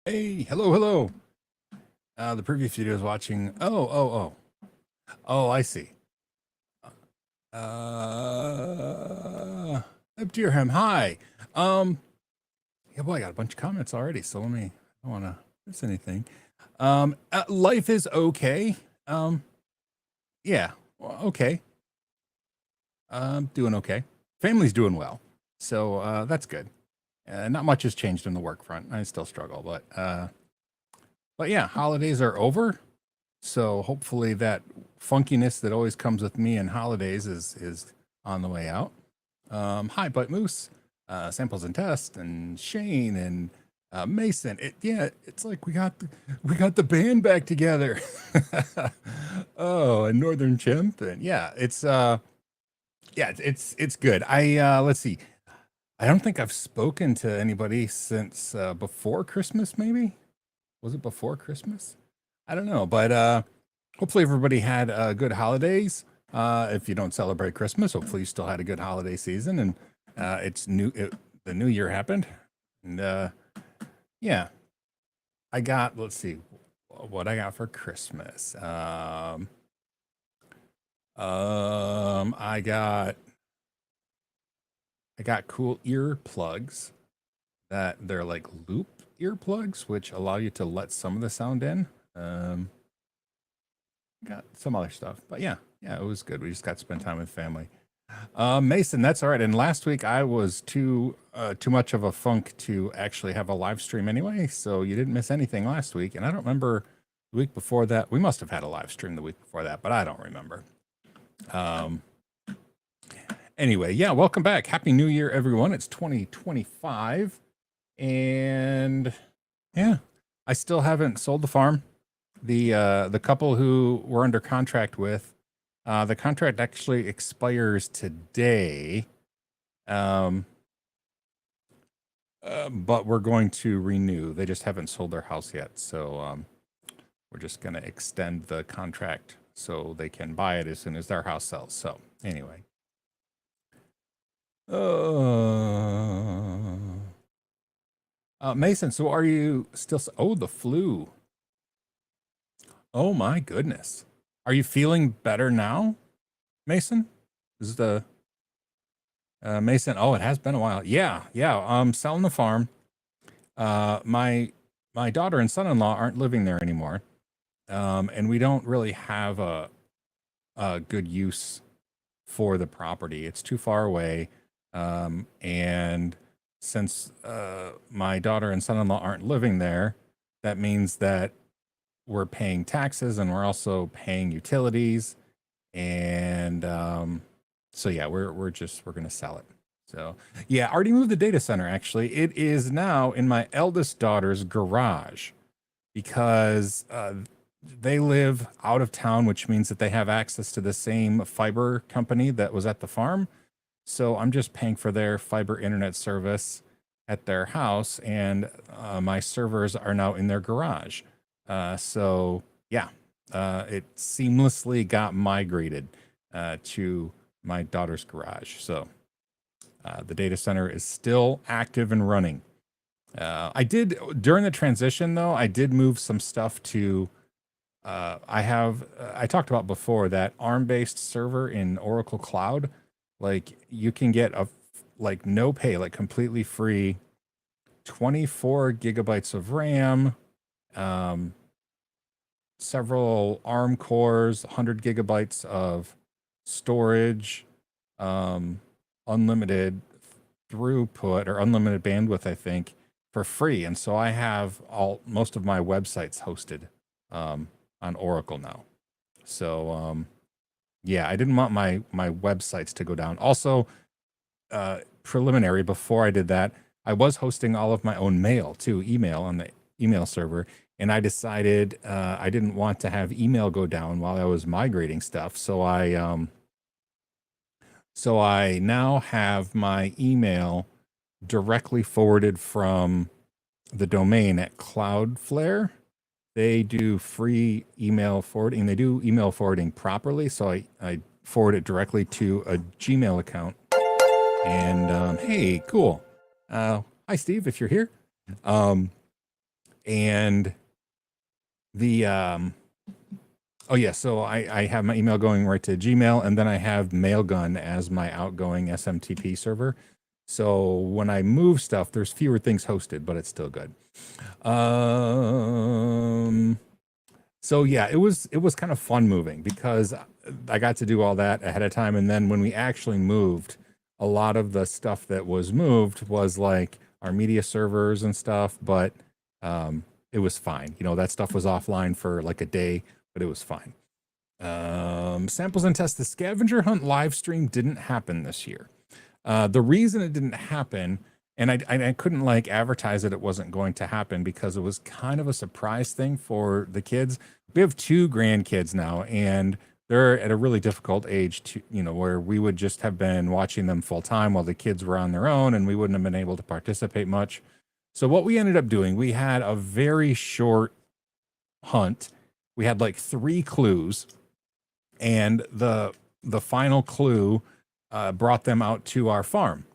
Hey, hello, hello. The previous video is watching. Oh, I see. Uh, Dearham, hi. Um, yeah, boy, I got a bunch of comments already, so I don't want to miss anything. Life is okay. Um, yeah, well, okay. Doing okay. Family's doing well, so that's good. Not much has changed in the work front. I still struggle, but yeah, holidays are over. So hopefully that funkiness that always comes with me in holidays is on the way out. Hi, Butt Moose, Samples and Test, and Shane and Mason. It's like we got the band back together. Oh, and Northern Chimp, and it's good. Let's see. I don't think I've spoken to anybody since before Christmas. Maybe was it before Christmas? I don't know, but hopefully everybody had good holidays. If you don't celebrate Christmas, hopefully you still had a good holiday season. And the new year happened, and yeah, I got. Let's see what I got for Christmas. I got cool earplugs that they're like loop earplugs, which allow you to let some of the sound in. Got some other stuff, but yeah, it was good. We just got to spend time with family. Mason, that's all right. And last week I was too much of a funk to actually have a live stream anyway, so you didn't miss anything last week. And I don't remember the week before that. We must have had a live stream the week before that, but I don't remember. Anyway, yeah, welcome back. Happy New Year, everyone. It's 2025, and yeah, I still haven't sold the farm. The couple who we're under contract with, the contract actually expires today. But we're going to renew. They just haven't sold their house yet, so we're just going to extend the contract so they can buy it as soon as their house sells. So anyway, Mason. So are you still? Oh, the flu. Oh my goodness. Are you feeling better now, Mason? Is the Mason? Oh, it has been a while. Yeah. Selling the farm. My daughter and son-in-law aren't living there anymore, and we don't really have a good use for the property. It's too far away, and since my daughter and son-in-law aren't living there, that means that we're paying taxes and we're also paying utilities, and so yeah, we're gonna sell it. So yeah, I already moved the data center. Actually, it is now in my eldest daughter's garage because they live out of town, which means that they have access to the same fiber company that was at the farm. So I'm just paying for their fiber internet service at their house, and my servers are now in their garage. So yeah, it seamlessly got migrated to my daughter's garage. So the data center is still active and running. I did during the transition though. I did move some stuff to. I talked about before that ARM-based server in Oracle Cloud. Like you can get like no pay, like completely free, 24 gigabytes of RAM, several ARM cores, 100 gigabytes of storage, unlimited throughput or unlimited bandwidth, I think, for free. And so I have most of my websites hosted on Oracle now. So yeah, I didn't want my websites to go down. Also, preliminary before I did that, I was hosting all of my own mail too, email on the email server. And I decided I didn't want to have email go down while I was migrating stuff. So I now have my email directly forwarded from the domain at Cloudflare. They do free email forwarding. They do email forwarding properly. So I forward it directly to a Gmail account. And hey, cool. Hi, Steve, if you're here. And the oh yeah, so I have my email going right to Gmail, and then I have Mailgun as my outgoing SMTP server. So when I move stuff, there's fewer things hosted, but it's still good. So yeah, it was kind of fun moving because I got to do all that ahead of time, and then when we actually moved, a lot of the stuff that was moved was like our media servers and stuff, but it was fine. You know, that stuff was offline for like a day, but it was fine. Samples and tests. The scavenger hunt live stream didn't happen this year. The reason it didn't happen, and I couldn't like advertise that it wasn't going to happen because it was kind of a surprise thing for the kids. We have 2 grandkids now, and they're at a really difficult age to, you know, where we would just have been watching them full time while the kids were on their own, and we wouldn't have been able to participate much. So what we ended up doing, we had a very short hunt. We had like 3 clues, and the final clue brought them out to our farm.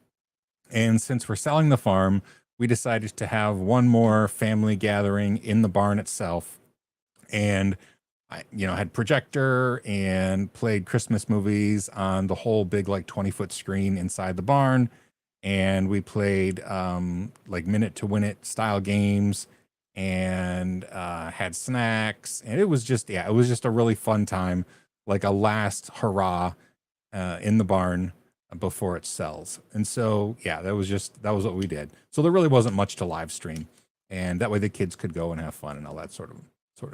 And since we're selling the farm, we decided to have one more family gathering in the barn itself. And I, you know, had projector and played Christmas movies on the whole big, like 20-foot screen inside the barn. And we played like minute to win it style games and had snacks. And it was just, yeah, it was just a really fun time, like a last hurrah in the barn before it sells. And so, yeah, that was what we did. So there really wasn't much to live stream, and that way the kids could go and have fun and all that sort of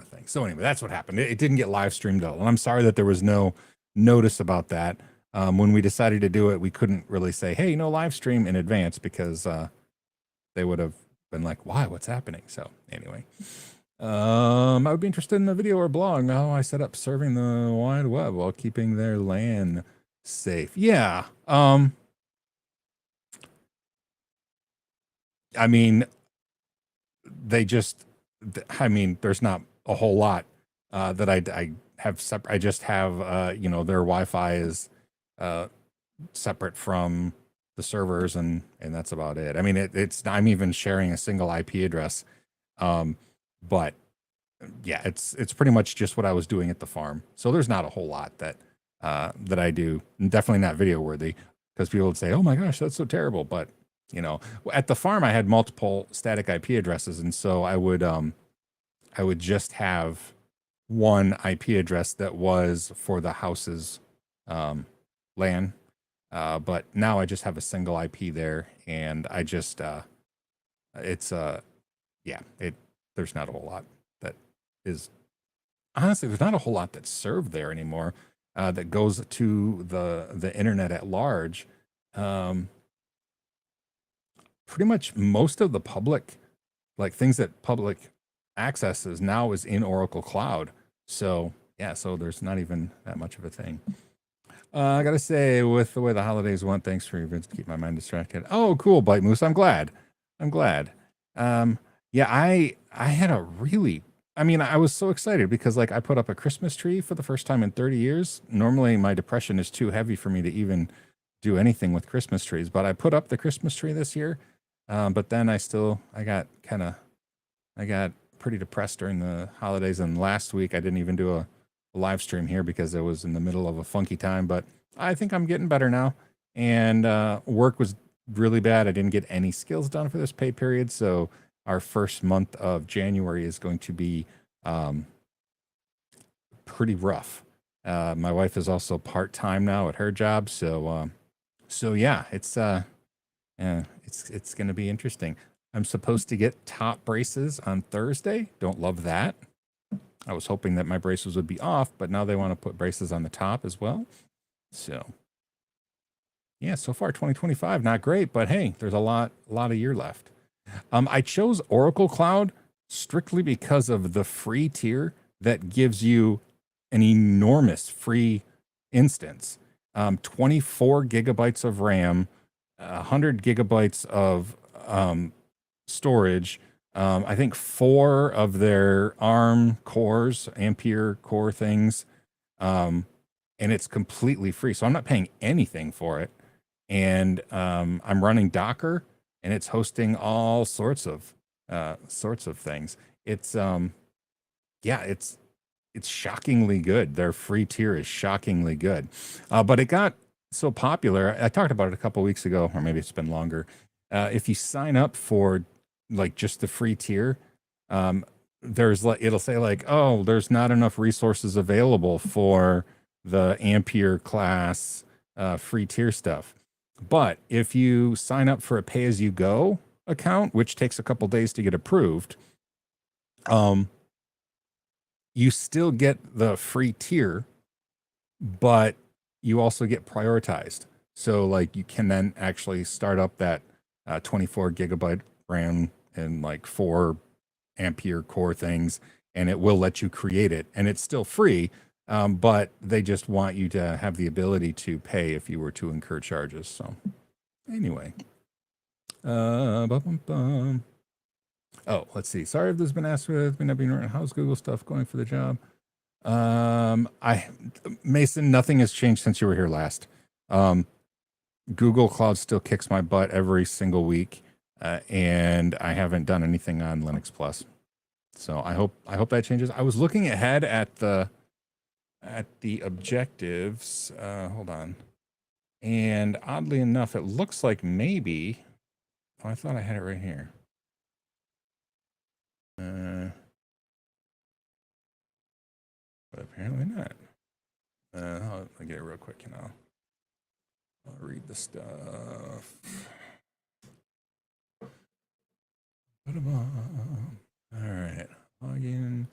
thing. So anyway, that's what happened. It didn't get live streamed at all. And I'm sorry that there was no notice about that. When we decided to do it, we couldn't really say, hey, no live stream in advance, because they would have been like, why, what's happening? So anyway, I would be interested in the video or blog how I set up serving the wide web while keeping their LAN safe. Yeah. I mean, there's not a whole lot that I have separate. I just have, you know, their Wi-Fi is separate from the servers, and that's about it. I mean, it's I'm even sharing a single IP address, but yeah, it's pretty much just what I was doing at the farm. So there's not a whole lot that I do, and definitely not video worthy, because people would say, "Oh my gosh, that's so terrible." But you know, at the farm, I had multiple static IP addresses, and so I would just have one IP address that was for the house's LAN. But now I just have a single IP there, and I just there's not a whole lot that is, honestly, there's not a whole lot that's served there anymore that goes to the internet at large. Pretty much most of the public, like things that public accesses now, is in Oracle Cloud. So yeah, so there's not even that much of a thing. I gotta say, with the way the holidays went, thanks for your events to keep my mind distracted. Oh, cool, Bite Moose. I'm glad. Yeah, I had a really, I mean, I was so excited because like I put up a Christmas tree for the first time in 30 years. Normally my depression is too heavy for me to even do anything with Christmas trees, but I put up the Christmas tree this year. But then I got pretty depressed during the holidays. And last week I didn't even do a live stream here because it was in the middle of a funky time, but I think I'm getting better now. And work was really bad. I didn't get any skills done for this pay period. So our first month of January is going to be pretty rough. My wife is also part-time now at her job. So yeah, it's going to be interesting. I'm supposed to get top braces on Thursday. Don't love that. I was hoping that my braces would be off, but now they want to put braces on the top as well. So yeah, so far 2025, not great, but hey, there's a lot of year left. I chose Oracle Cloud strictly because of the free tier that gives you an enormous free instance. 24 gigabytes of RAM, 100 gigabytes of storage. I think 4 of their ARM cores, Ampere core things, and it's completely free. So I'm not paying anything for it. And I'm running Docker, and it's hosting all sorts of sorts of things. It's yeah, it's shockingly good. Their free tier is shockingly good. But it got so popular. I talked about it a couple weeks ago, or maybe it's been longer. If you sign up for like just the free tier, there's like it'll say like, oh, there's not enough resources available for the Ampere class free tier stuff. But if you sign up for a pay as you go account, which takes a couple days to get approved, you still get the free tier, but you also get prioritized. So like you can then actually start up that 24 gigabyte RAM and like 4 Ampere core things, and it will let you create it, and it's still free. But they just want you to have the ability to pay if you were to incur charges. So anyway, oh, let's see. Sorry if this has been asked with me not being right. How's Google stuff going for the job? Mason, nothing has changed since you were here last. Google Cloud still kicks my butt every single week, and I haven't done anything on Linux Plus. So I hope that changes. I was looking ahead at the objectives. Hold on, and oddly enough, it looks like maybe. Oh, I thought I had it right here. But apparently not. I'll get it real quick, I'll read the stuff. All right, log in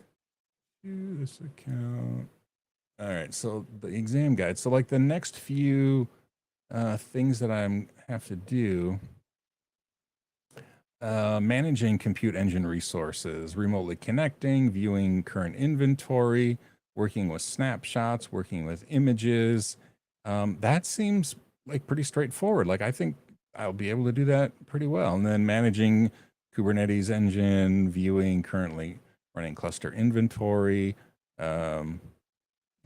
to this account. All right, so the exam guide. So like the next few things that I have to do, managing compute engine resources, remotely connecting, viewing current inventory, working with snapshots, working with images. That seems like pretty straightforward. Like I think I'll be able to do that pretty well. And then managing Kubernetes engine, viewing currently running cluster inventory. That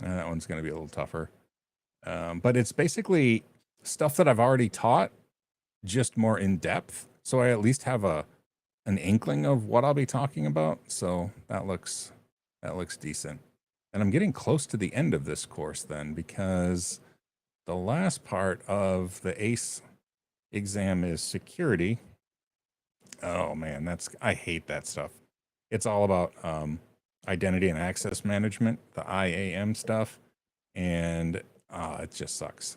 one's going to be a little tougher. But it's basically stuff that I've already taught, just more in depth. So I at least have an inkling of what I'll be talking about. So that looks decent. And I'm getting close to the end of this course then, because the last part of the ACE exam is security. Oh man, I hate that stuff. It's all about identity and access management, the IAM stuff, and it just sucks.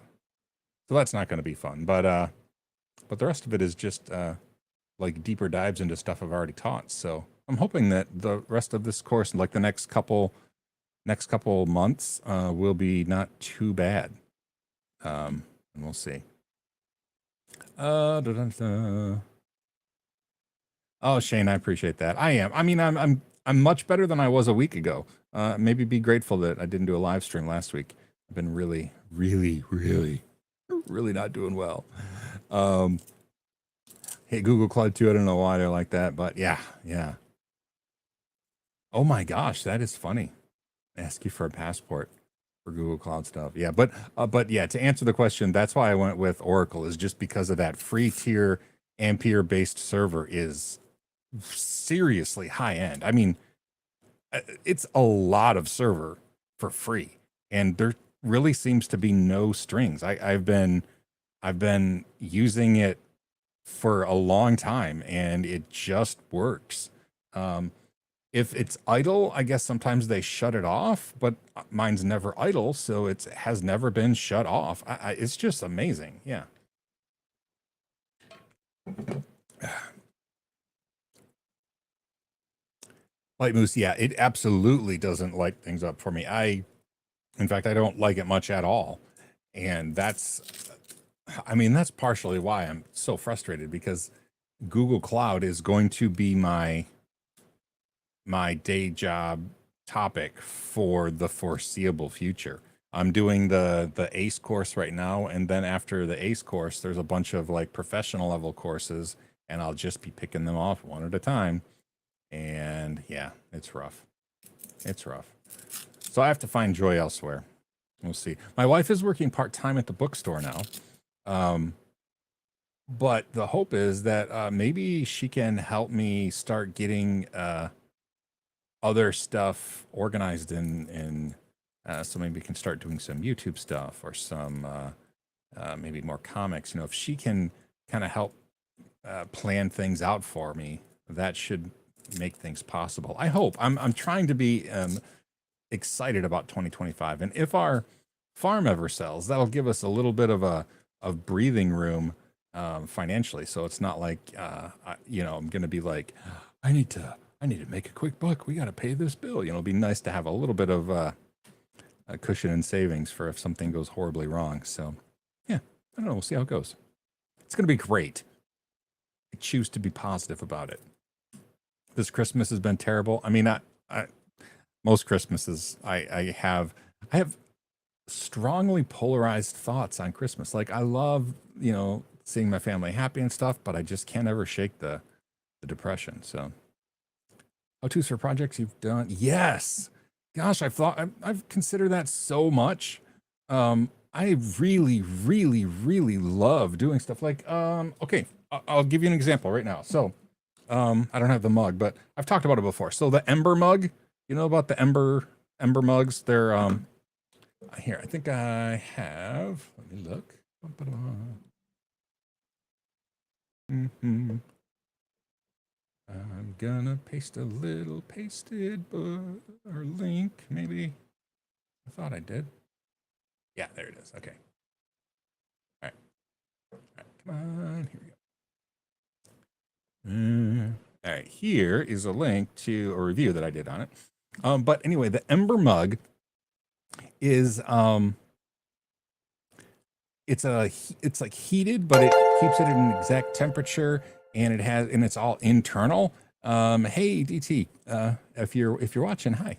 So that's not going to be fun. But the rest of it is just like deeper dives into stuff I've already taught. So I'm hoping that the rest of this course, like the next couple months, will be not too bad. And we'll see. Oh, Shane, I appreciate that. I am. I mean, I'm much better than I was a week ago. Maybe be grateful that I didn't do a live stream last week. I've been really not doing well. Hey, Google Cloud 2, I don't know why they're like that, but yeah. Oh my gosh, that is funny. Ask you for a passport for Google Cloud stuff. Yeah, but yeah, to answer the question, that's why I went with Oracle, is just because of that free tier Ampere based server is seriously high end. I mean, it's a lot of server for free, and there really seems to be no strings. I've been using it for a long time, and it just works. If it's idle, I guess sometimes they shut it off, but mine's never idle, so it has never been shut off. It's just amazing. Yeah. Light Moose, yeah, it absolutely doesn't light things up for me. In fact, I don't like it much at all. And that's partially why I'm so frustrated, because Google Cloud is going to be my day job topic for the foreseeable future. I'm doing the ACE course right now, and then after the ACE course, there's a bunch of like professional level courses, and I'll just be picking them off one at a time. And yeah, it's rough. So I have to find joy elsewhere. We'll see. My wife is working part-time at the bookstore now. but the hope is that maybe she can help me start getting other stuff organized so maybe we can start doing some YouTube stuff or some maybe more comics. If she can kind of help plan things out for me, that should make things possible. I hope. I'm trying to be excited about 2025, and if our farm ever sells, that'll give us a little bit of breathing room financially. So it's not like I'm going to be like, I need to make a quick buck. We got to pay this bill. It'll be nice to have a little bit of a cushion and savings for if something goes horribly wrong. So yeah, I don't know. We'll see how it goes. It's going to be great. I choose to be positive about it. This Christmas has been terrible. I mean, most Christmases I have strongly polarized thoughts on Christmas. Like I love, seeing my family happy and stuff, but I just can't ever shake the depression. So how-tos for projects you've done. Yes. Gosh, I've considered that so much. I really, really, really love doing stuff like, okay, I'll give you an example right now. So, I don't have the mug, but I've talked about it before. So the Ember mug, you know about the Ember mugs? They're, here, I think I have, let me look. I'm gonna paste a little pasted book or link, maybe. I thought I did. Yeah, there it is. Okay. All right, come on, here we go. All right, here is a link to a review that I did on it. But anyway, the Ember mug is it's like heated, but it keeps it at an exact temperature, and it's all internal. Hey DT, if you're watching, hi.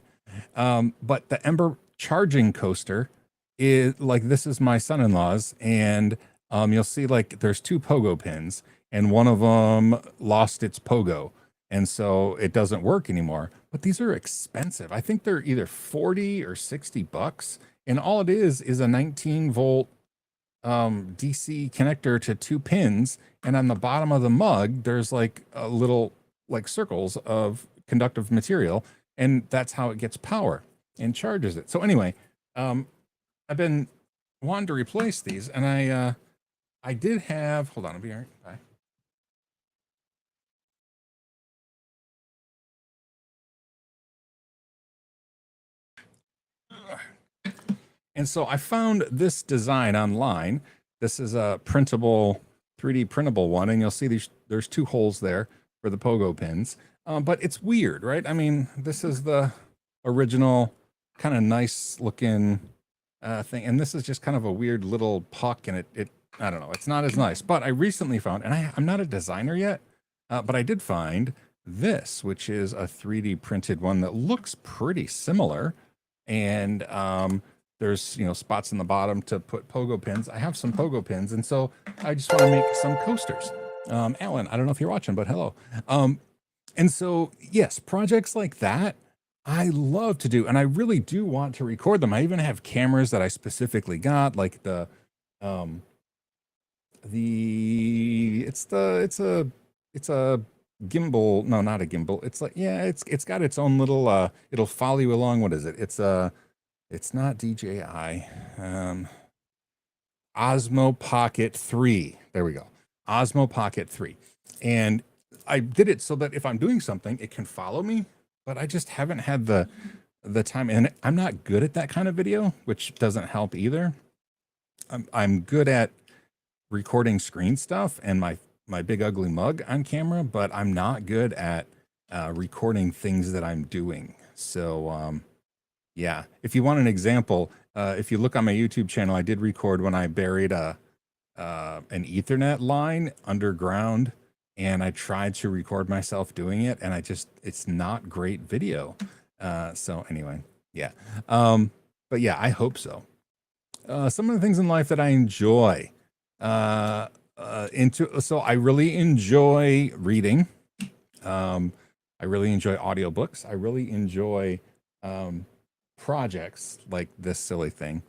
But the Ember charging coaster is like, this is my son-in-law's, and you'll see like there's two pogo pins, and one of them lost its pogo, and so it doesn't work anymore. But these are expensive. I think they're either 40 or 60 bucks, and all it is a 19 volt DC connector to two pins, and on the bottom of the mug there's like a little like circles of conductive material, and that's how it gets power and charges it. So anyway, I've been wanting to replace these, and I did have, hold on, I'll be all right. Bye. And so I found this design online. This is a printable, 3D printable one, and you'll see there's two holes there for the pogo pins. But it's weird, right? I mean, this is the original kind of nice looking thing, and this is just kind of a weird little puck, and it I don't know, it's not as nice. But I recently found, and I'm not a designer yet, but I did find this, which is a 3D printed one that looks pretty similar, and there's spots in the bottom to put pogo pins. I have some pogo pins, and so I just want to make some coasters. Alan, I don't know if you're watching, but hello. And so yes, projects like that I love to do, and I really do want to record them. I even have cameras that I specifically got, like it's a gimbal. No, not a gimbal. It's like, yeah, it's got its own little it'll follow you along. What is it? It's not DJI. Osmo Pocket 3. There we go. Osmo Pocket 3. And I did it so that if I'm doing something, it can follow me, but I just haven't had the time, and I'm not good at that kind of video, which doesn't help either. I'm good at recording screen stuff and my big ugly mug on camera, but I'm not good at recording things that I'm doing. So yeah, if you want an example, if you look on my YouTube channel, I did record when I buried an Ethernet line underground, and I tried to record myself doing it, and it's not great video. So anyway, yeah. But yeah, I hope so. Some of the things in life that I enjoy, so I really enjoy reading. I really enjoy audiobooks. I really enjoy projects like this silly thing.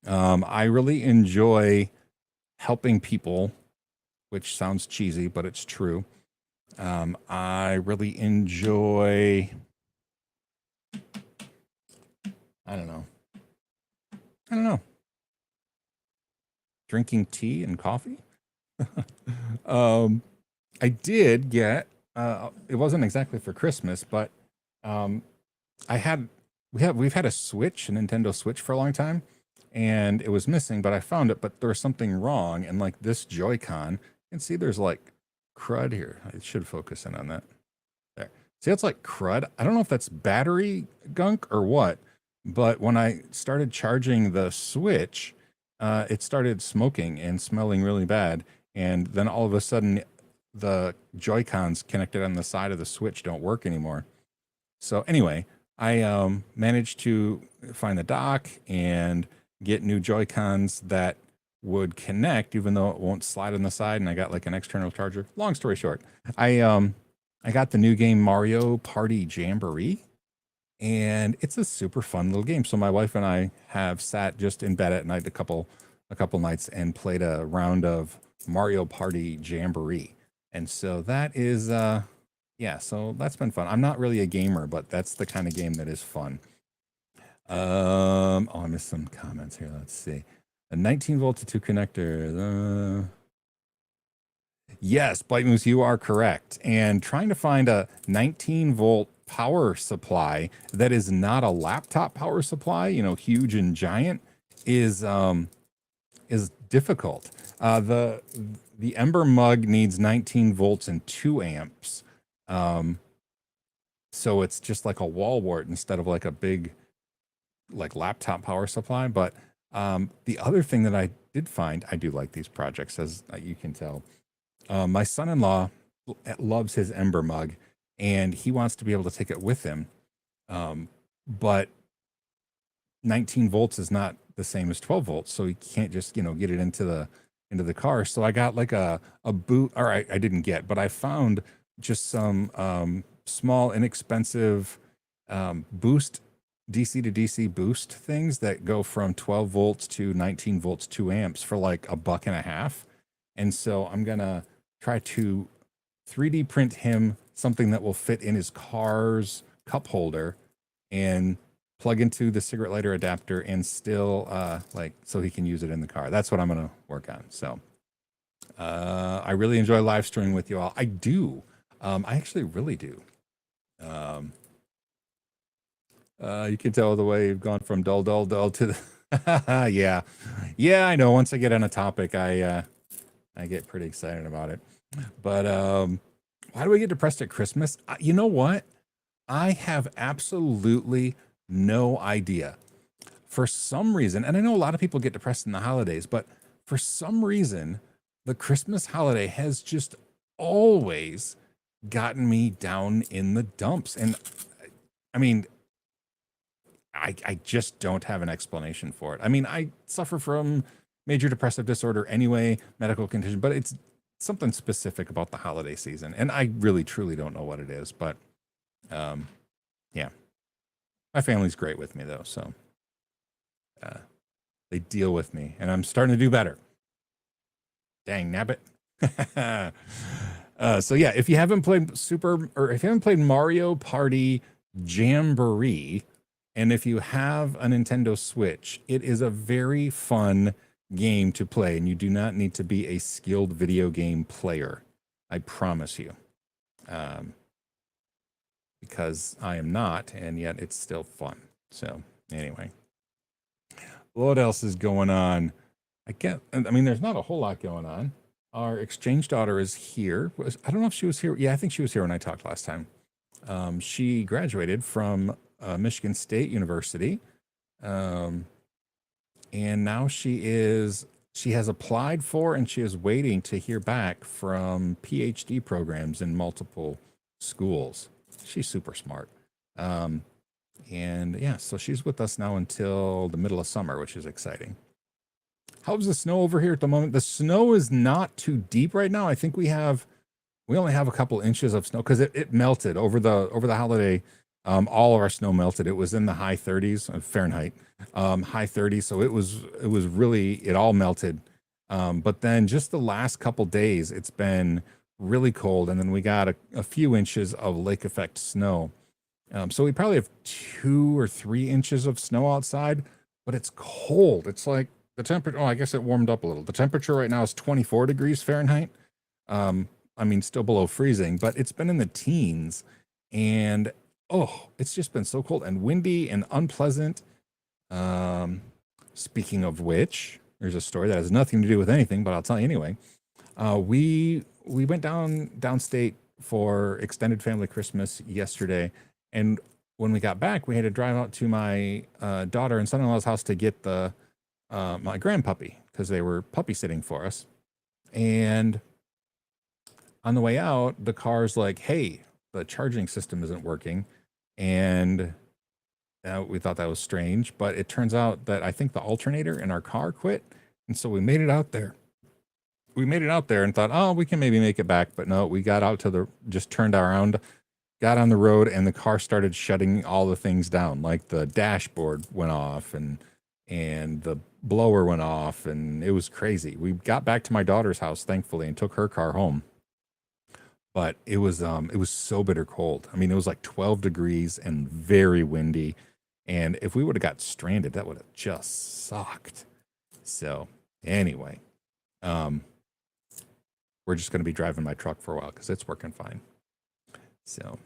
I really enjoy helping people which sounds cheesy, but it's true. I really enjoy, I don't know, drinking tea and coffee. I did get, it wasn't exactly for Christmas, but um, I had, we've had a Switch, a Nintendo Switch for a long time, and it was missing, but I found it, but there was something wrong. And like this Joy-Con, you can see there's like crud here. I should focus in on that. There. See, that's like crud. I don't know if that's battery gunk or what, but when I started charging the Switch, it started smoking and smelling really bad. And then all of a sudden, the Joy-Cons connected on the side of the Switch don't work anymore. So anyway, I managed to find the dock and get new Joy-Cons that would connect, even though it won't slide on the side. And I got like an external charger. Long story short, I got the new game Mario Party Jamboree, and it's a super fun little game. So my wife and I have sat just in bed at night a couple nights and played a round of Mario Party Jamboree. And so that is yeah, so that's been fun. I'm not really a gamer, but that's the kind of game that is fun. Oh, I missed some comments here. Let's see. A 19 volt to 2 connector. Yes, Bite Moose, you are correct. And trying to find a 19 volt power supply that is not a laptop power supply, you know, huge and giant, is difficult. The Ember mug needs 19 volts and 2 amps. So it's just like a wall wart instead of like a big like laptop power supply. But the other thing that I did find, I do like these projects, as you can tell. My son-in-law loves his Ember mug, and he wants to be able to take it with him. But 19 volts is not the same as 12 volts, so he can't just, you know, get it into the car. So I got like a boot, or I didn't get, but I found just some small, inexpensive boost, DC to DC boost things that go from 12 volts to 19 volts, 2 amps for like $1.50. And so I'm gonna try to 3D print him something that will fit in his car's cup holder and plug into the cigarette lighter adapter and still like so he can use it in the car. That's what I'm gonna work on. So I really enjoy live streaming with you all. I do. I actually really do. You can tell the way you've gone from dull to the yeah, I know. Once I get on a topic, I get pretty excited about it. But why do we get depressed at Christmas? You know what? I have absolutely no idea. For some reason, and I know a lot of people get depressed in the holidays, but for some reason, the Christmas holiday has just always gotten me down in the dumps. And I mean, I just don't have an explanation for it. I mean, I suffer from major depressive disorder anyway, medical condition, but it's something specific about the holiday season. And I really, truly don't know what it is, but yeah, my family's great with me though. So they deal with me and I'm starting to do better. Dang nabbit. So yeah, if you haven't played if you haven't played Mario Party Jamboree, and if you have a Nintendo Switch, it is a very fun game to play, and you do not need to be a skilled video game player. I promise you. Because I am not, and yet it's still fun. So anyway, what else is going on? I mean, there's not a whole lot going on. Our exchange daughter is here. I don't know if she was here. Yeah, I think she was here when I talked last time. She graduated from Michigan State University. And now she has applied for and she is waiting to hear back from PhD programs in multiple schools. She's super smart. And yeah, so she's with us now until the middle of summer, which is exciting. How's the snow over here at the moment? The snow is not too deep right now. I think we only have a couple inches of snow because it melted over the holiday. All of our snow melted. It was in the high 30s Fahrenheit, high 30s. So it was really, it all melted. But then just the last couple days, it's been really cold. And then we got a few inches of lake effect snow. So we probably have 2 or 3 inches of snow outside, but it's cold. It's like the temperature. Oh, I guess it warmed up a little. The temperature right now is 24 degrees Fahrenheit. I mean, still below freezing, but it's been in the teens. And oh, it's just been so cold and windy and unpleasant. Speaking of which, there's a story that has nothing to do with anything, but I'll tell you anyway. We went downstate for extended family Christmas yesterday, and when we got back, we had to drive out to my daughter and son-in-law's house to get the my grandpuppy because they were puppy sitting for us. And on the way out, the car's like, "Hey, the charging system isn't working," and we thought that was strange. But it turns out that I think the alternator in our car quit, and so we made it out there. We made it out there and thought, oh, we can maybe make it back. But no, we got out to just turned around, got on the road, and the car started shutting all the things down. Like the dashboard went off and the blower went off, and it was crazy. We got back to my daughter's house, thankfully, and took her car home. But it was so bitter cold. I mean, it was like 12 degrees and very windy. And if we would have got stranded, that would have just sucked. So anyway, we're just going to be driving my truck for a while because it's working fine. So,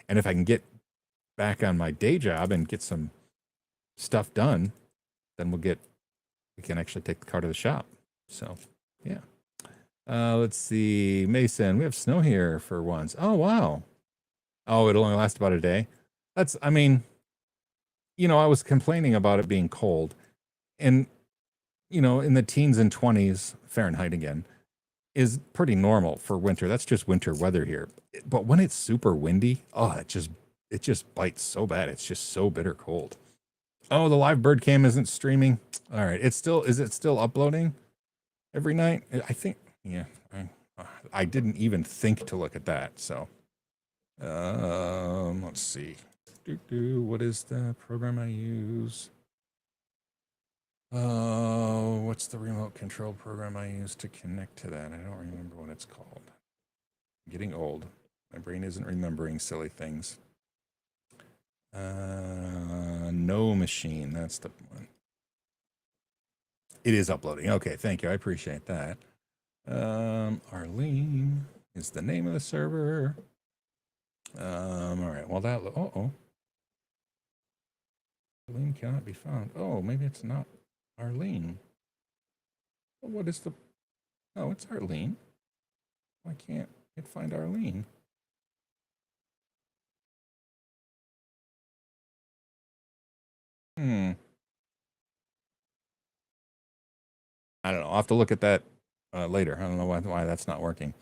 and if I can get back on my day job and get some stuff done, then we can actually take the car to the shop. So, yeah. Let's see, Mason, we have snow here for once. Oh, wow. Oh, it'll only last about a day. I mean, I was complaining about it being cold, and, in the teens and 20s Fahrenheit again is pretty normal for winter. That's just winter weather here. But when it's super windy, oh, it just bites so bad. It's just so bitter cold. Oh, the live bird cam isn't streaming. All right. Is it still uploading every night? I think, yeah. I didn't even think to look at that. So, let's see. What is the program I use? What's the remote control program I use to connect to that? I don't remember what it's called. I'm getting old. My brain isn't remembering silly things. No machine. That's the one. It is uploading. Okay, thank you. I appreciate that. Arlene is the name of the server. All right. Well, Arlene cannot be found. Oh, maybe it's not Arlene. What is the... Oh, it's Arlene. Why can't it find Arlene? I don't know. I'll have to look at that later. I don't know why that's not working.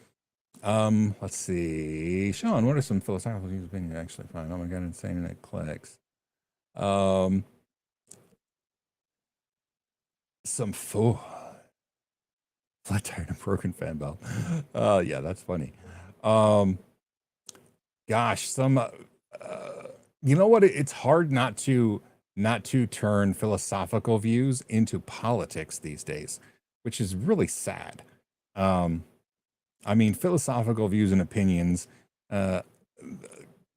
Let's see. Sean, what are some philosophical views being actually fine? Oh my god, insane and it clicks. Some flat tire and a broken fan belt. Yeah, that's funny. Gosh, you know what? It's hard not to turn philosophical views into politics these days, which is really sad. I mean, philosophical views and opinions, the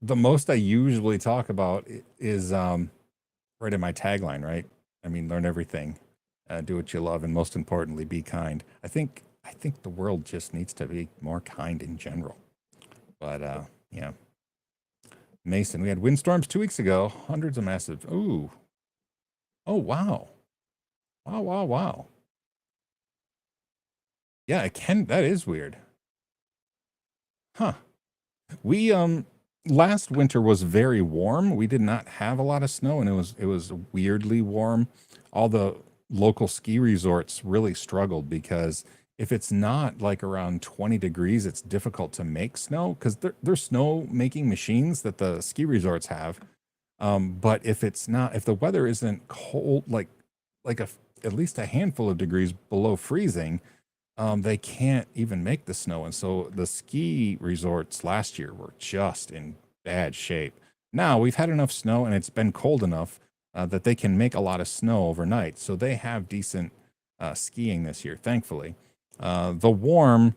most I usually talk about is right in my tagline, right? I mean, learn everything, do what you love, and most importantly, be kind. I think the world just needs to be more kind in general. But yeah. Mason, we had windstorms 2 weeks ago, hundreds of massive. Ooh. Oh, wow. Wow. Yeah, that is weird. Huh. We last winter was very warm. We did not have a lot of snow, and it was weirdly warm. All the local ski resorts really struggled because if it's not like around 20 degrees, it's difficult to make snow because they're snow making machines that the ski resorts have. But if the weather isn't cold, like at least a handful of degrees below freezing, they can't even make the snow. And so the ski resorts last year were just in bad shape. Now we've had enough snow and it's been cold enough that they can make a lot of snow overnight. So they have decent skiing this year, thankfully. The warm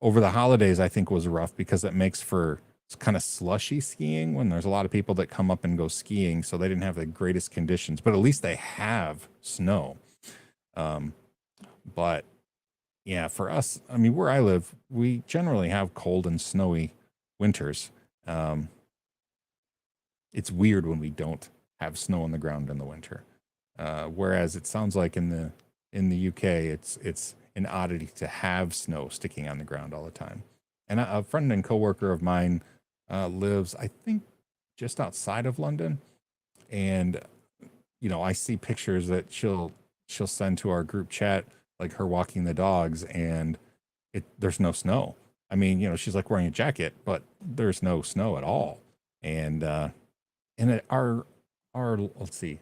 over the holidays, I think, was rough because it makes for kind of slushy skiing when there's a lot of people that come up and go skiing. So they didn't have the greatest conditions, but at least they have snow. But yeah, for us, I mean, where I live, we generally have cold and snowy winters. It's weird when we don't have snow on the ground in the winter. Whereas it sounds like in the UK, it's an oddity to have snow sticking on the ground all the time. And a friend and coworker of mine lives, I think, just outside of London, and I see pictures that she'll send to our group chat, like her walking the dogs, and there's no snow. I mean, she's like wearing a jacket, but there's no snow at all. And our let's see,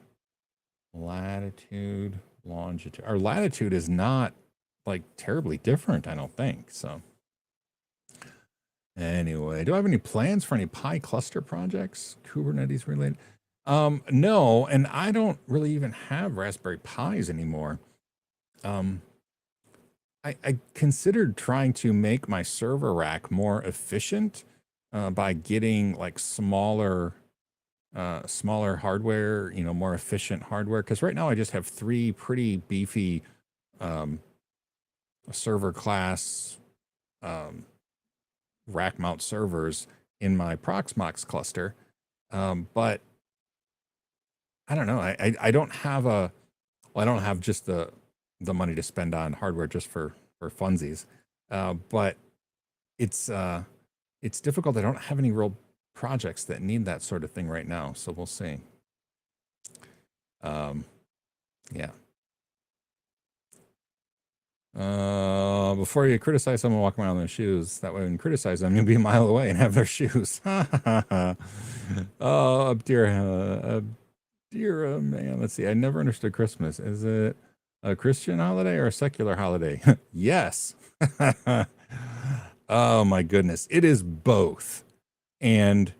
latitude, longitude. Our latitude is not like terribly different, I don't think. So anyway, do I have any plans for any Pi cluster projects, Kubernetes related? No, and I don't really even have Raspberry Pis anymore. I considered trying to make my server rack more efficient by getting like smaller hardware, more efficient hardware. Because right now I just have 3 pretty beefy server class rack mount servers in my Proxmox cluster. But I don't know. I don't have I don't have just the money to spend on hardware just for funsies. But it's difficult. I don't have any real projects that need that sort of thing right now. So we'll see. Yeah. Before you criticize someone walking around in their shoes, that way when you criticize them, you'll be a mile away and have their shoes. Oh, dear man. Let's see. I never understood Christmas. Is it a Christian holiday or a secular holiday? Yes. Oh my goodness. It is both. And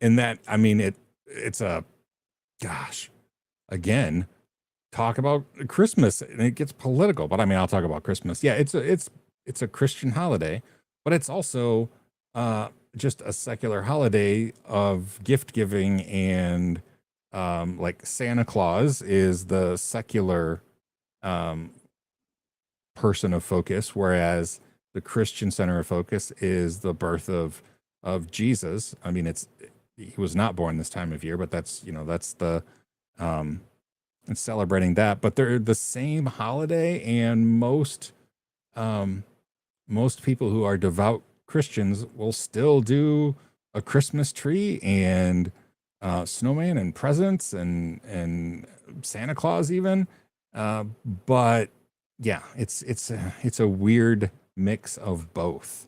in that, I mean, it's a, gosh, again, talk about Christmas and it gets political, but I mean, I'll talk about Christmas. Yeah, it's a Christian holiday, but it's also just a secular holiday of gift giving, and like Santa Claus is the secular person of focus, whereas the Christian center of focus is the birth of Jesus. I mean, he was not born this time of year, but that's the it's celebrating that. But they're the same holiday, and most people who are devout Christians will still do a Christmas tree and snowman and presents and Santa Claus even. But yeah, it's a weird mix of both.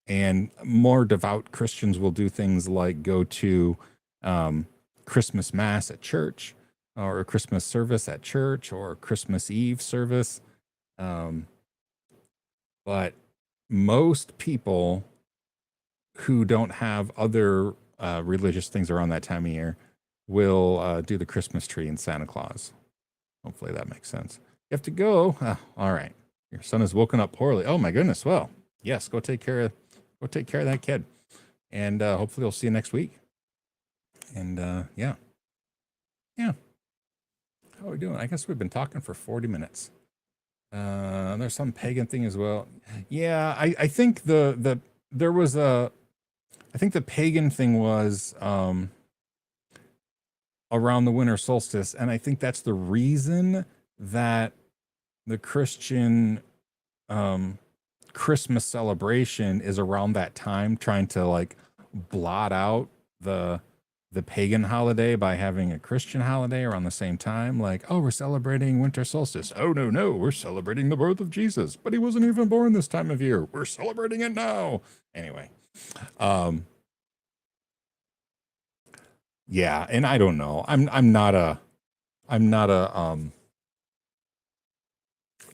And more devout Christians will do things like go to Christmas Mass at church, or a Christmas service at church, or Christmas Eve service. But most people who don't have other religious things around that time of year will do the Christmas tree and Santa Claus. Hopefully that makes sense. You have to go. All right. Your son is woken up poorly. Oh my goodness. Well, yes, go take care of that kid. And hopefully we'll see you next week. And yeah. How are we doing? I guess we've been talking for 40 minutes. There's some pagan thing as well. Yeah, I think there was I think the pagan thing was around the winter solstice, and I think that's the reason that the Christian Christmas celebration is around that time, trying to like blot out the pagan holiday by having a Christian holiday around the same time. Like, oh, we're celebrating winter solstice. Oh no, we're celebrating the birth of Jesus, but he wasn't even born this time of year. We're celebrating it now. Anyway, yeah, and I don't know. I'm not a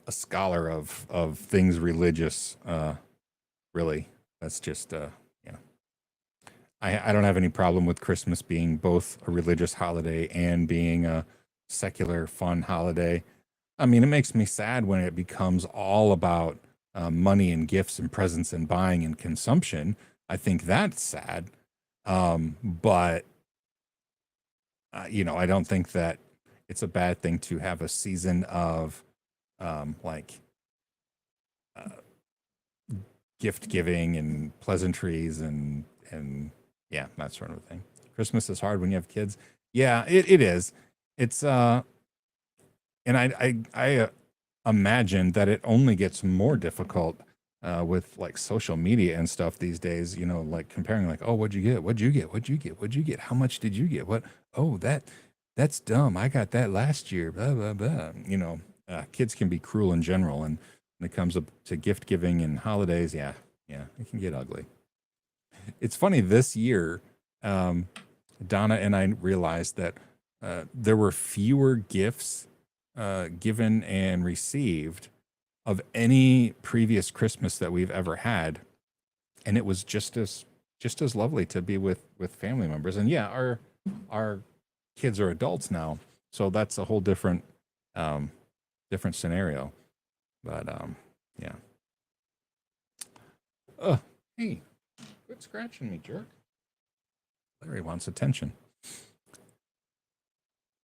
scholar of things religious. Really, that's just yeah. I don't have any problem with Christmas being both a religious holiday and being a secular fun holiday. I mean, it makes me sad when it becomes all about money and gifts and presents and buying and consumption. I think that's sad. But I don't think that it's a bad thing to have a season of like uh, gift giving and pleasantries and yeah, that sort of thing. Christmas is hard when you have kids. Yeah, it is. It's and I imagine that it only gets more difficult with like social media and stuff these days. Like comparing, like, oh, what'd you get? What'd you get? What'd you get? What'd you get? How much did you get? What? Oh, that's dumb. I got that last year. Blah blah blah. Kids can be cruel in general, and when it comes up to gift giving and holidays, yeah, it can get ugly. It's funny this year. Donna and I realized that there were fewer gifts given and received of any previous Christmas that we've ever had, and it was just as lovely to be with family members. And yeah, our kids are adults now, so that's a whole um, different scenario. But yeah. Hey, quit scratching me, jerk. Larry wants attention.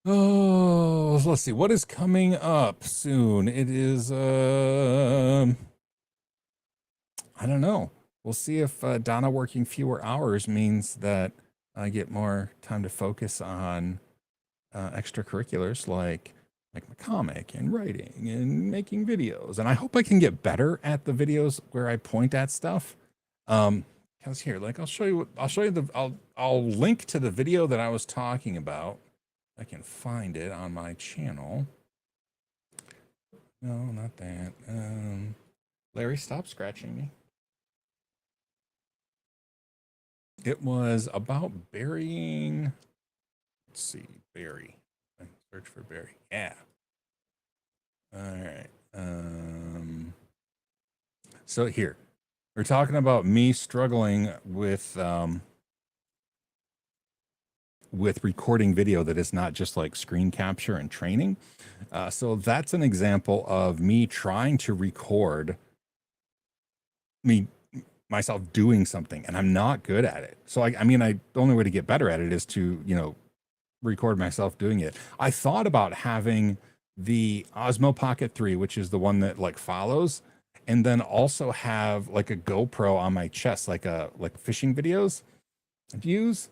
Oh, let's see. What is coming up soon? It is, I don't know. We'll see if Donna working fewer hours means that I get more time to focus on extracurriculars like my comic and writing and making videos. And I hope I can get better at the videos where I point at stuff. Because here, like, I'll link to the video that I was talking about. I can find it on my channel. No, not that. Larry, stop scratching me. It was about burying. Let's see, bury. Search for bury. Yeah. All right. So here, we're talking about me struggling with recording video that is not just like screen capture and training. So that's an example of me trying to record myself doing something, and I'm not good at it. So I mean, the only way to get better at it is to record myself doing it. I thought about having the Osmo Pocket 3, which is the one that like follows, and then also have like a GoPro on my chest, like fishing videos views.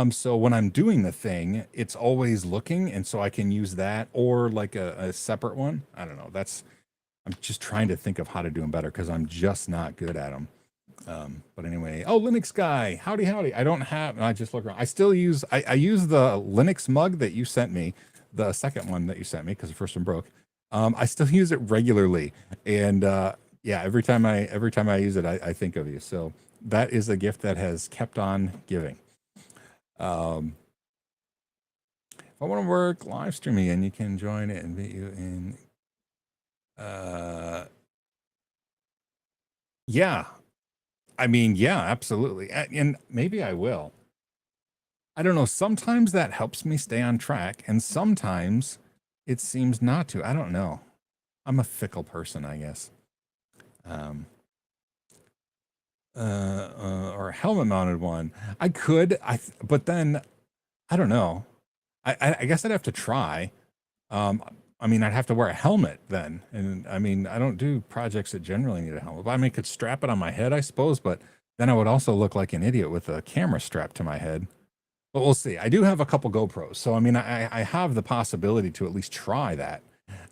So when I'm doing the thing, it's always looking, and so I can use that or like a separate one. I don't know. I'm just trying to think of how to do them better because I'm just not good at them. But anyway, oh, Linux guy, howdy. I just look around. I use the Linux mug that you sent me, the second one that you sent me because the first one broke. I still use it regularly, and yeah, every time I use it, I think of you. So that is a gift that has kept on giving. If I want to work live streaming, and you can join it and meet you in. Yeah, I mean, yeah, absolutely. And maybe I will. I don't know. Sometimes that helps me stay on track, and sometimes it seems not to. I don't know. I'm a fickle person, I guess. Or a helmet mounted one. I could, but then I don't know. I guess I'd have to try. I mean, I'd have to wear a helmet then. And I mean, I don't do projects that generally need a helmet. But I mean, I could strap it on my head, I suppose, but then I would also look like an idiot with a camera strapped to my head. But we'll see. I do have a couple GoPros. So, I mean, I have the possibility to at least try that.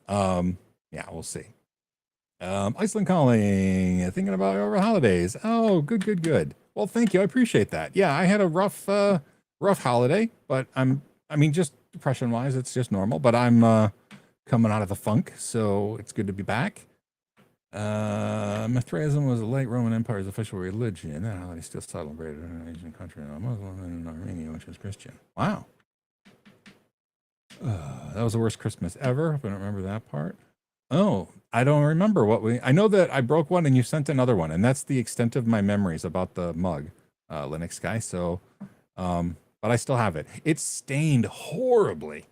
Yeah, we'll see. Iceland calling, thinking about over holidays. Oh, good. Well, thank you. I appreciate that. Yeah, I had a rough holiday, but I mean, just depression wise, it's just normal, but I'm coming out of the funk, so it's good to be back. Mithraism was the late Roman Empire's official religion. That holiday still celebrated in an Asian country, and Muslim in Armenia, which is Christian. Wow. That was the worst Christmas ever. Hope I don't remember that part. Oh, I don't remember I know that I broke one and you sent another one, and that's the extent of my memories about the mug, Linux guy. So, but I still have it. It's stained horribly.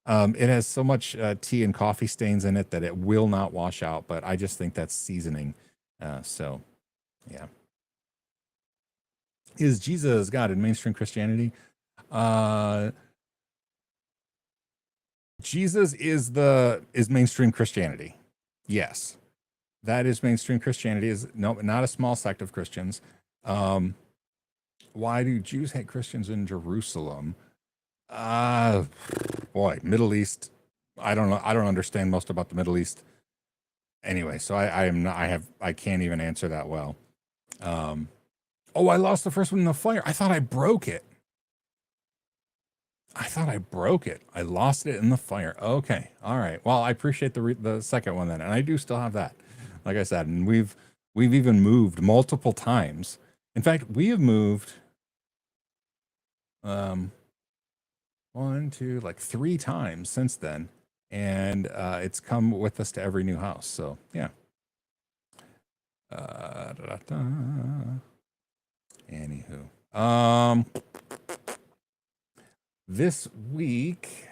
It has so much tea and coffee stains in it that it will not wash out, but I just think that's seasoning. So, yeah. Is Jesus God in mainstream Christianity? Jesus is mainstream Christianity. Yes, that is mainstream Christianity. Is no, not a small sect of Christians. Why do Jews hate Christians in Jerusalem? Boy, Middle East. I don't know. I don't understand most about the Middle East. Anyway, so I am not. I can't even answer that well. Oh, I lost the first one in the fire. I thought I broke it. I lost it in the fire. Okay. All right. Well, I appreciate the second one then. And I do still have that. Like I said, and we've even moved multiple times. In fact, we have moved one, two, like 3 times since then. And it's come with us to every new house. So yeah. Anywho. This week.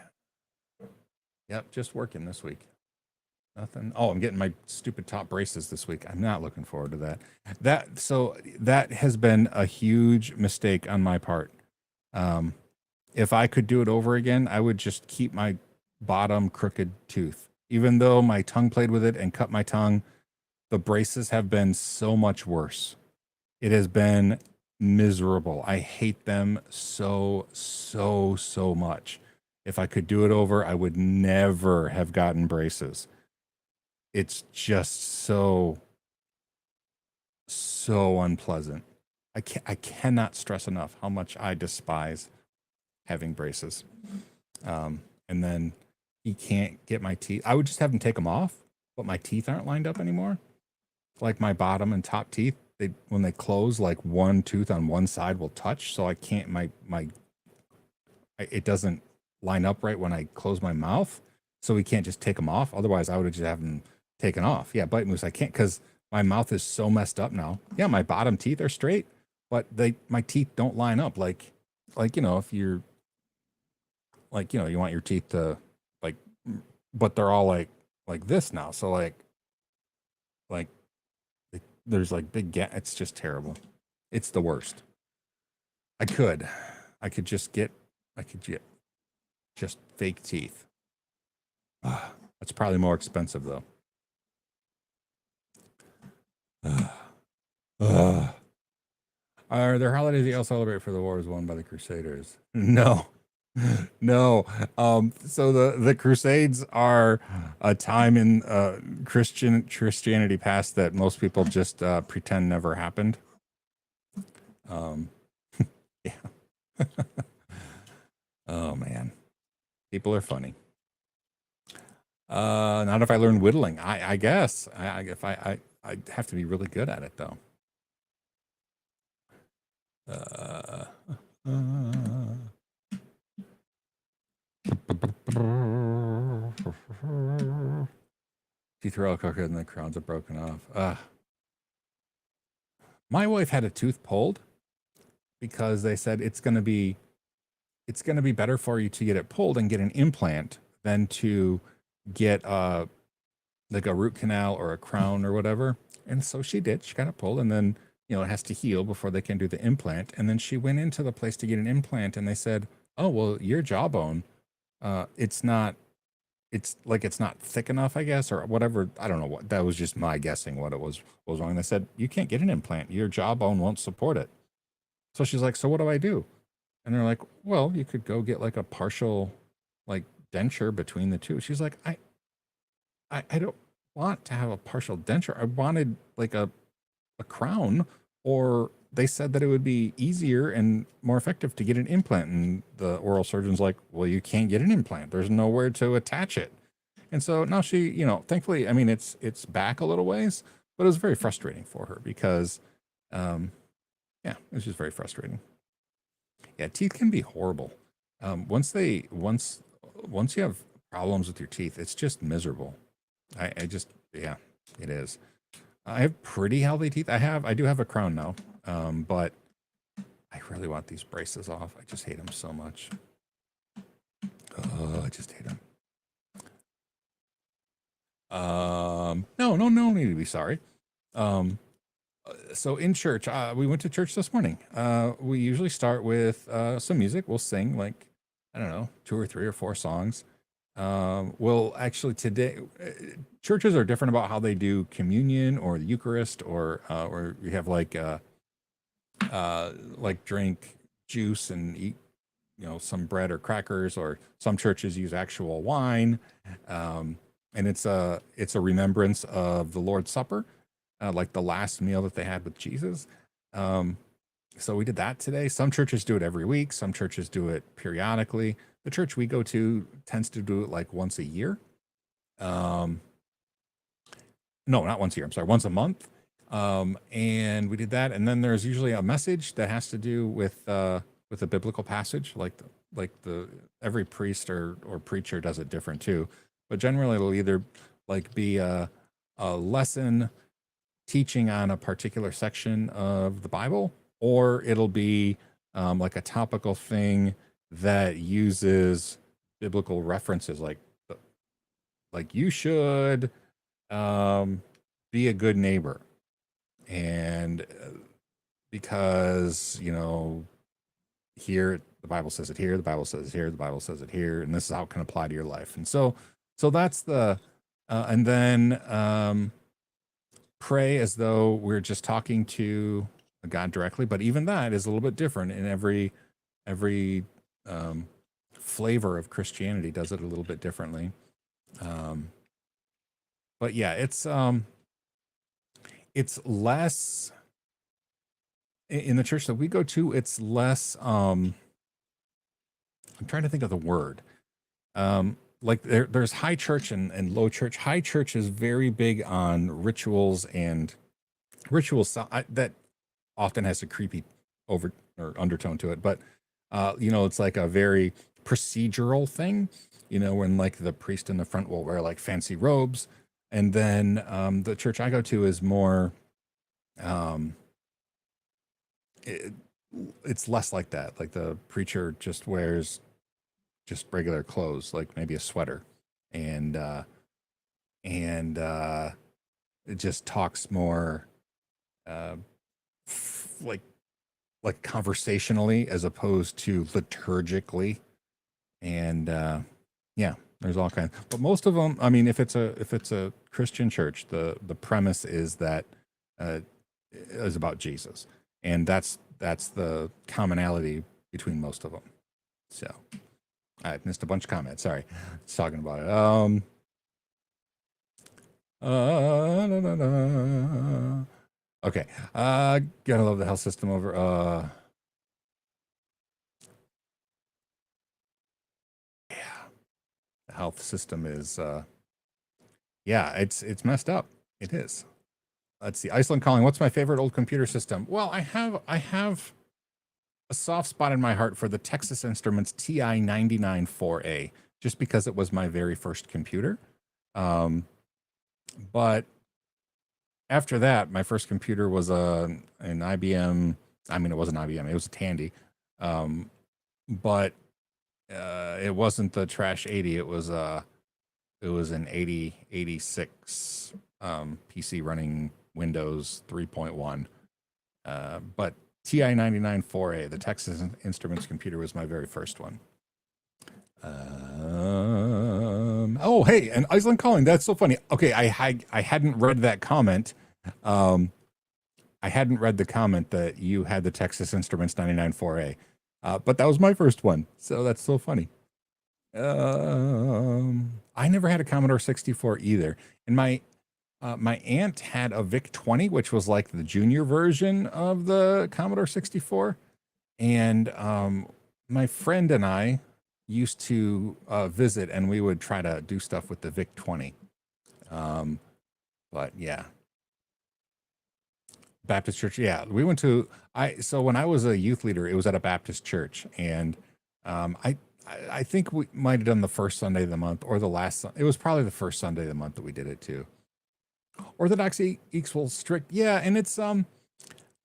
Yep, just working this week. Nothing. Oh, I'm getting my stupid top braces this week. I'm not looking forward to that. That has been a huge mistake on my part. If I could do it over again, I would just keep my bottom crooked tooth. Even though my tongue played with it and cut my tongue, the braces have been so much worse. It has been miserable. I hate them so much. If I could do it over, I would never have gotten braces. It's just so unpleasant. I cannot stress enough how much I despise having braces. And then you can't get my teeth. I would just have them take them off, but my teeth aren't lined up anymore. Like my bottom and top teeth, when they close, like one tooth on one side will touch, so I can't. It doesn't line up right when I close my mouth, so we can't just take them off. Otherwise, I would just have them taken off. Yeah, Bite Moose, I can't because my mouth is so messed up now. Yeah, my bottom teeth are straight, but my teeth don't line up like if you're you want your teeth to but they're all like this now. So like there's like big gap. It's just terrible. It's the worst. I could just get just fake teeth. That's probably more expensive though. Are there holidays you all celebrate for the wars won by the Crusaders? No. No. So the Crusades are a time in Christianity past that most people just pretend never happened. Yeah. Oh man, people are funny. Not if I learn whittling. I guess if I have to be really good at it though. You throw a cooker and the crowns are broken off. My wife had a tooth pulled because they said it's going to be better for you to get it pulled and get an implant than to get like a root canal or a crown or whatever. And so she did. She got it pulled, and then it has to heal before they can do the implant. And then she went into the place to get an implant, and they said, "Oh, well, your jawbone, it's not thick enough, I guess, or whatever." I don't know what. That was just my guessing what it was wrong. They said, "You can't get an implant. Your jawbone won't support it." So she's like, "So what do I do?" And they're like, "Well, you could go get like a partial like denture between the two." She's like, I don't want to have a partial denture. I wanted like a crown, or they said that it would be easier and more effective to get an implant. And the oral surgeon's like, "Well, you can't get an implant. There's nowhere to attach it." And so now she, thankfully, I mean, it's back a little ways, but it was very frustrating for her because, yeah, it was just very frustrating. Yeah, teeth can be horrible. Once you have problems with your teeth, it's just miserable. Yeah, it is. I have pretty healthy teeth. I do have a crown now, but I really want these braces off. I just hate them so much. Oh, I just hate them. No need to be sorry. So in church, we went to church this morning. We usually start with some music. We'll sing like, I don't know, 2 or 3 or 4 songs. Well, actually today, churches are different about how they do communion or the Eucharist, or you have like drink juice and eat, some bread or crackers, or some churches use actual wine. And it's a remembrance of the Lord's Supper, like the last meal that they had with Jesus. Um, so we did that today. Some churches do it every week. Some churches do it periodically. The church we go to tends to do it like once a year. Um, no, not once a year. I'm sorry, once a month. And we did that. And then there's usually a message that has to do with a biblical passage, like the every priest or preacher does it different too. But generally, it'll either like be a lesson teaching on a particular section of the Bible, or it'll be like a topical thing that uses biblical references, like you should be a good neighbor, and because here the Bible says it here, the Bible says it here, the Bible says it here, and this is how it can apply to your life. And so that's the and then pray as though we're just talking to God directly, but even that is a little bit different in every flavor of Christianity does it a little bit differently. But yeah, it's less in the church that we go to. It's less. I'm trying to think of the word. Like there's high church and low church. High church is very big on rituals and rituals that often has a creepy over or undertone to it. But it's like a very procedural thing. When like the priest in the front will wear like fancy robes, and then the church I go to is more. It's less like that. Like the preacher just wears just regular clothes, like maybe a sweater, and it just talks more like conversationally as opposed to liturgically. And yeah, there's all kinds. But most of them, I mean, if it's a Christian church, the premise is that is about Jesus, and that's the commonality between most of them. So I missed a bunch of comments. Sorry, just talking about it. Okay. Gotta love the health system over. Yeah, the health system is. Yeah, it's messed up. It is. Let's see. Iceland calling. What's my favorite old computer system? Well, I have a soft spot in my heart for the Texas Instruments TI 99 4A, just because it was my very first computer. But after that, my first computer was an IBM. I mean, it wasn't IBM; it was a Tandy. But it wasn't the Trash 80. It was an 86 PC running Windows 3.1. But TI 99 4A, the Texas Instruments computer, was my very first one. Oh, hey, and Iceland calling. That's so funny. Okay, I hadn't read that comment. I hadn't read the comment that you had the Texas Instruments 99 4A, but that was my first one. So that's so funny. I never had a Commodore 64 either, and my aunt had a VIC 20, which was like the junior version of the Commodore 64, and my friend and I used to visit, and we would try to do stuff with the VIC 20. But yeah, Baptist church. Yeah, we went to. So when I was a youth leader, it was at a Baptist church, and I think we might have done the first Sunday of the month or the last. It was probably the first Sunday of the month that we did it too. Orthodoxy equals strict. Yeah, and it's the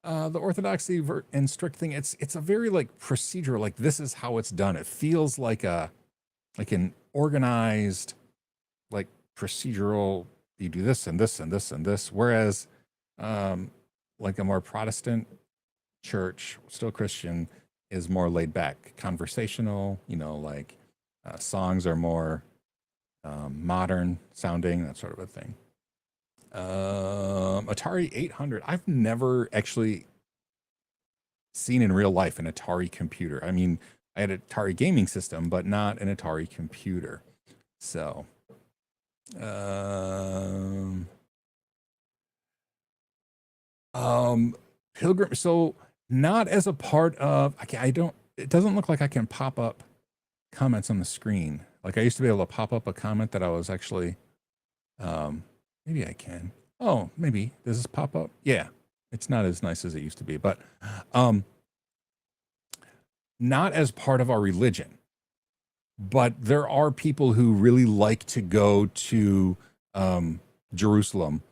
orthodoxy and strict thing. It's a very like procedural. Like this is how it's done. It feels like an organized, like procedural you do this and this and this and this. Whereas, like a more Protestant church, still Christian, is more laid back, conversational. Like songs are more modern sounding, that sort of a thing. Atari 800. I've never actually seen in real life an Atari computer. I mean, I had an Atari gaming system, but not an Atari computer. So, Pilgrim. So, not as a part of. I don't. It doesn't look like I can pop up comments on the screen. Like I used to be able to pop up a comment that I was actually. Maybe I can. Oh, maybe does this pop up? Yeah, it's not as nice as it used to be, but not as part of our religion. But there are people who really like to go to Jerusalem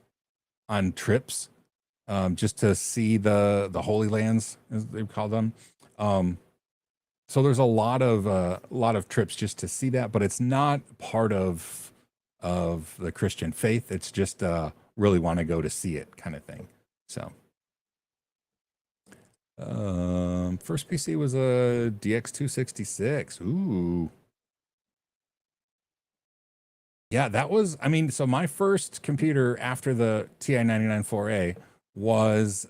on trips, just to see the Holy Lands, as they call them. So there's a lot of trips just to see that, but it's not part of the Christian faith. It's just really want to go to see it kind of thing. So first PC was a DX266. Ooh. Yeah, that was, I mean, so my first computer after the TI-99 4A was,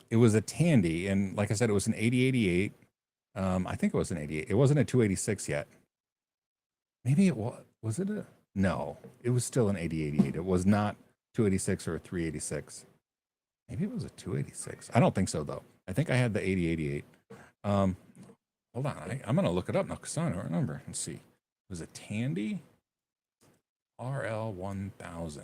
it was a Tandy, and like I said, it was an 8088. I think it was an 88. It wasn't a 286 yet. Maybe it was it a, no, it was still an 8088. It was not 286 or a 386. Maybe it was a 286. I don't think so, though. I think I had the 8088. Hold on, I'm going to look it up now because I don't remember. Let's see. It was a Tandy RL1000.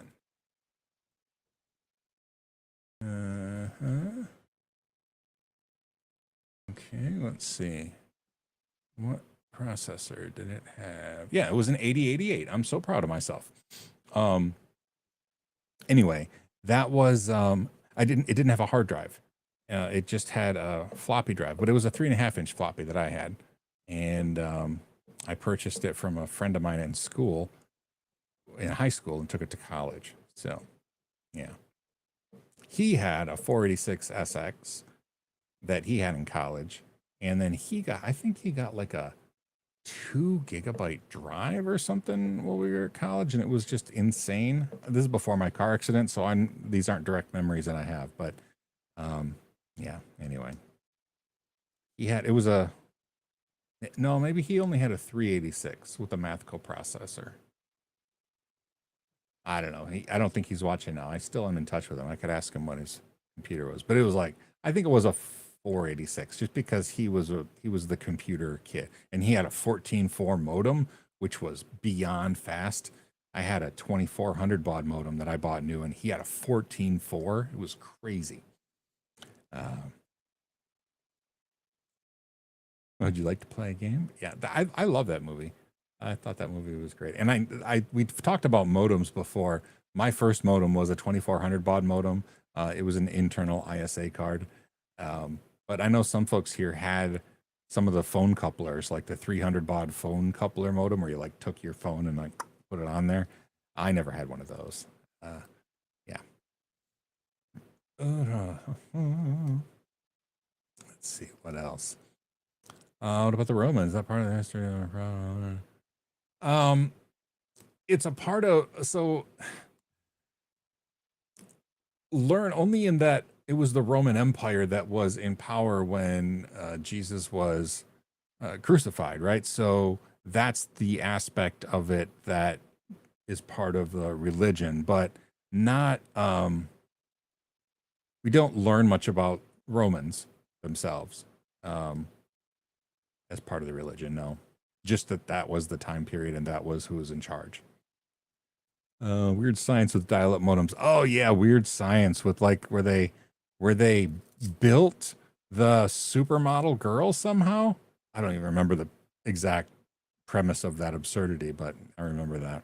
Okay, let's see. What processor did it have? Yeah, it was an 8088. I'm so proud of myself. Anyway, that was it didn't have a hard drive. It just had a floppy drive, but it was a 3.5-inch floppy that I had, and I purchased it from a friend of mine in school, in high school, and took it to college. So, yeah, he had a 486 SX that he had in college, and then I think he got like a 2 gigabyte drive or something while we were at college, and it was just insane. This is before my car accident, so these aren't direct memories that I have, but yeah, anyway, maybe he only had a 386 with a Mathco processor. I don't know. I don't think he's watching now. I still am in touch with him. I could ask him what his computer was, but it was like, I think it was a 486, just because he was the computer kid, and he had a 14.4 modem, which was beyond fast. I had a 2400 baud modem that I bought new, and he had a 14.4. It was crazy. Would you like to play a game? Yeah, I love that movie. I thought that movie was great. And we've talked about modems before. My first modem was a 2400 baud modem. It was an internal ISA card. But I know some folks here had some of the phone couplers, like the 300 baud phone coupler modem, where you like took your phone and like put it on there. I never had one of those. Yeah. Let's see, what else? What about the Romans? Is that part of the history of it's a part of, so learn only in that it was the Roman Empire that was in power when Jesus was crucified, right? So that's the aspect of it that is part of the religion, but not, we don't learn much about Romans themselves as part of the religion, no. Just that was the time period and that was who was in charge. Weird Science with dial-up modems. Oh yeah, Weird Science with like where they built the supermodel girl somehow. I don't even remember the exact premise of that absurdity, but I remember that.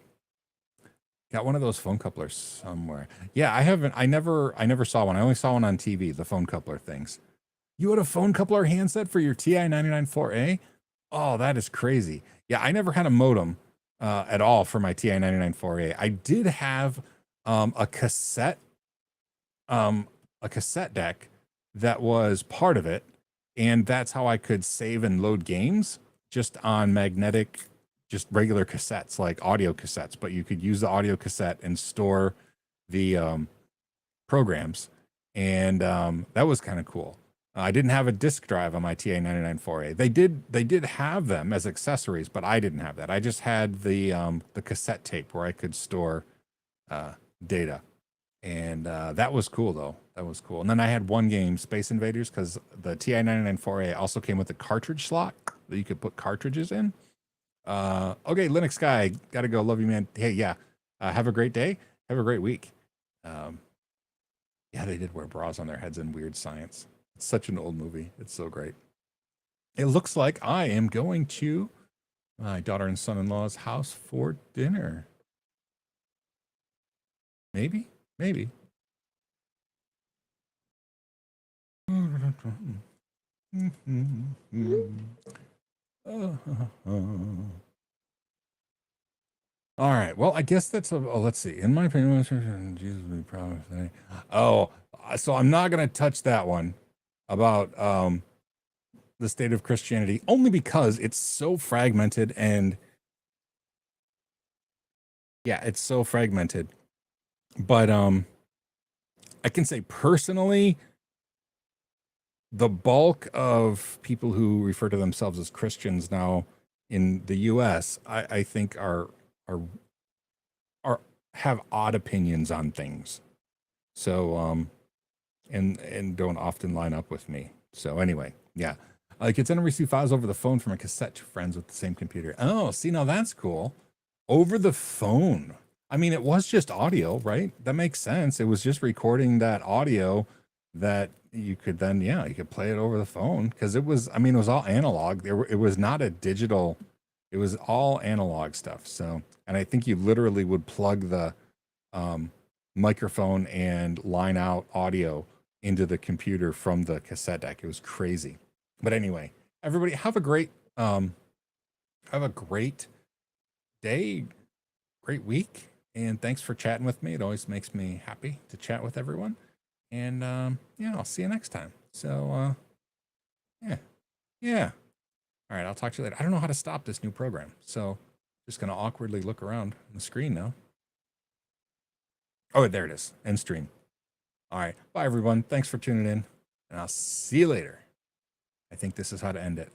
Got one of those phone couplers somewhere. Yeah, I never saw one. I only saw one on TV, the phone coupler things. You had a phone coupler handset for your TI-99 4A? Oh, that is crazy. Yeah, I never had a modem. at all for my TI 99.4a. I did have a cassette deck that was part of it, and that's how I could save and load games just on magnetic, just regular cassettes, like audio cassettes. But you could use the audio cassette and store the programs, and that was kind of cool. I didn't have a disk drive on my TI 99.4a. They did have them as accessories, but I didn't have that. I just had the cassette tape where I could store data, and that was cool though. That was cool. And then I had one game, Space Invaders, because the TI 99.4a also came with a cartridge slot that you could put cartridges in. Okay, Linux guy, gotta go. Love you, man. Hey, yeah. Have a great day. Have a great week. Yeah, they did wear bras on their heads in Weird Science. It's such an old movie. It's so great. It looks like I am going to my daughter and son-in-law's house for dinner. Maybe. All right. Well, I guess that's let's see. In my opinion, Jesus will be proud of that. Oh, so I'm not going to touch that one about the state of Christianity, only because it's so fragmented, and yeah, it's so fragmented. But I can say personally, the bulk of people who refer to themselves as Christians now in the US, I think are have odd opinions on things. So and don't often line up with me. So anyway, yeah. Like it's receive files over the phone from a cassette to friends with the same computer. Oh, see, now that's cool. Over the phone. I mean, it was just audio, right? That makes sense. It was just recording that audio that you could then, yeah, you could play it over the phone, because it was, I mean, it was all analog. It was not a digital, it was all analog stuff. So, and I think you literally would plug the microphone and line out audio into the computer from the cassette deck. It was crazy. But anyway, everybody have a great day, great week, and thanks for chatting with me. It always makes me happy to chat with everyone. And yeah, I'll see you next time. So yeah. All right, I'll talk to you later. I don't know how to stop this new program, so just gonna awkwardly look around on the screen now. Oh, there it is. End stream. All right. Bye, everyone. Thanks for tuning in, and I'll see you later. I think this is how to end it.